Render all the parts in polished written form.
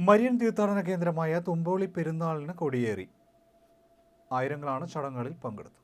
Marian തീർത്ഥാടന കേന്ദ്രമായ തുമ്പോളി പെരുന്നാളിന് കൊടിയേറി. ആയിരങ്ങളാണ് ചടങ്ങുകളിൽ പങ്കെടുത്തത്.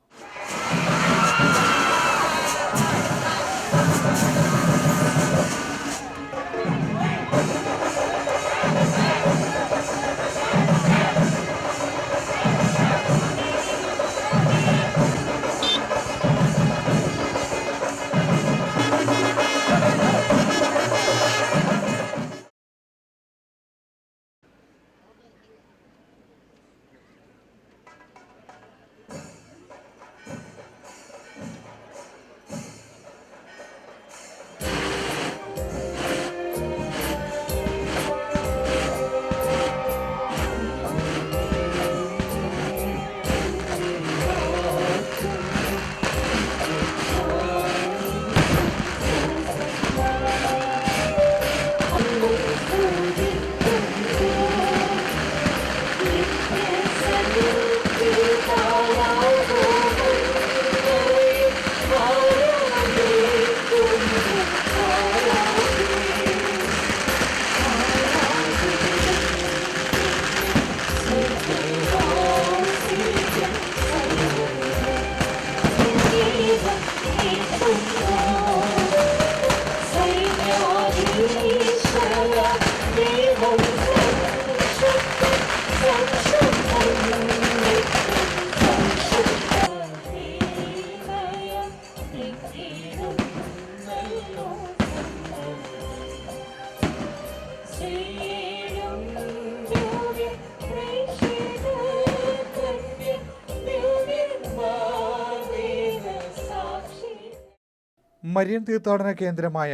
മരിയൻ തീർത്ഥാടന കേന്ദ്രമായ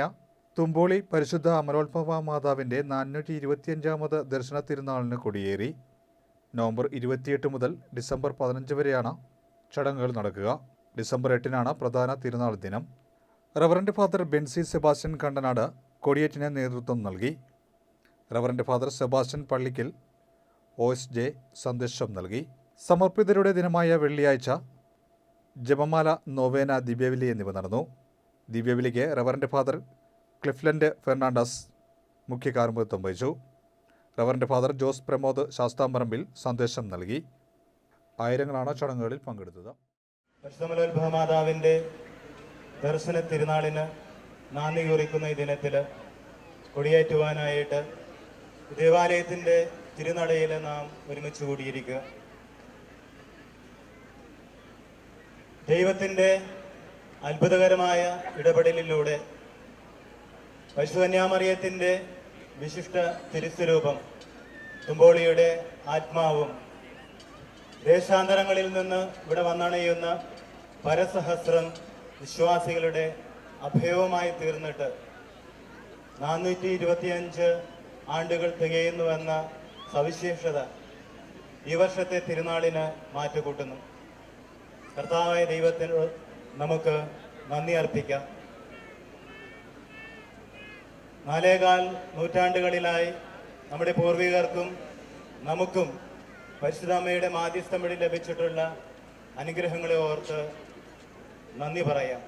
തുമ്പോളി പരിശുദ്ധ അമലോത്ഭവ മാതാവിൻ്റെ 425ാമത് ദർശന തിരുനാളിന് കൊടിയേറി. നവംബർ 28 മുതൽ ഡിസംബർ 15 വരെയാണ് ചടങ്ങുകൾ നടക്കുക. ഡിസംബർ 8-നാണ് പ്രധാന തിരുനാൾ ദിനം. Reverend father Bency Sebastian Kandanad കൊടിയേറ്റിന് നേതൃത്വം നൽകി. Reverend father Sebastian Pallikkal OSJ സന്ദേശം നൽകി. സമർപ്പിതരുടെ ദിനമായ വെള്ളിയാഴ്ച ജപമാല, നോവേന, ദിവ്യബലി എന്നിവ നടന്നു. ദിവ്യബലിക്ക് റവറൻഡ് ഫാദർ ക്ലിഫ്ലൻഡ് ഫെർണാണ്ടസ് മുഖ്യ കാർമ്മികത്വം വഹിച്ചു. റവറൻഡ് ഫാദർ ജോസ് പ്രമോദ് ശാസ്താംപറമ്പിൽ സന്ദേശം നൽകി. ആയിരങ്ങളാണ് ചടങ്ങുകളിൽ പങ്കെടുത്തത്. പരിശുദ്ധ മാതാവിൻ്റെ ദർശന തിരുനാളിന് നാന്ദി കുറിക്കുന്ന ഈ ദിനത്തിൽ കൊടിയേറ്റുവാനായിട്ട് ദേവാലയത്തിൻ്റെ തിരുനടയിൽ നാം ഒരുമിച്ച് കൂടിയിരിക്കുക. ദൈവത്തിൻ്റെ അത്ഭുതകരമായ ഇടപെടലിലൂടെ പരിശുദ്ധ കന്യാമറിയത്തിൻ്റെ വിശിഷ്ട തിരുസ്വരൂപം തുമ്പോളിയുടെ ആത്മാവും ദേശാന്തരങ്ങളിൽ നിന്ന് ഇവിടെ വന്നണയുന്ന പരസഹസ്രം വിശ്വാസികളുടെ അഭയവുമായി തീർന്നിട്ട് 425 ആണ്ടുകൾ തികയുന്നുവെന്ന സവിശേഷത ഈ വർഷത്തെ തിരുനാളിന് മാറ്റുകൂട്ടുന്നു. കർത്താവായ ദൈവത്തിന് നമുക്ക് നന്ദി അർപ്പിക്കാം. 4.25 നൂറ്റാണ്ടുകളിലായി നമ്മുടെ പൂർവികർക്കും നമുക്കും പരിശുദ്ധ അമ്മയുടെ മാധ്യസ്ഥം വഴി ലഭിച്ചിട്ടുള്ള അനുഗ്രഹങ്ങളെ ഓർത്ത് നന്ദി പറയാം.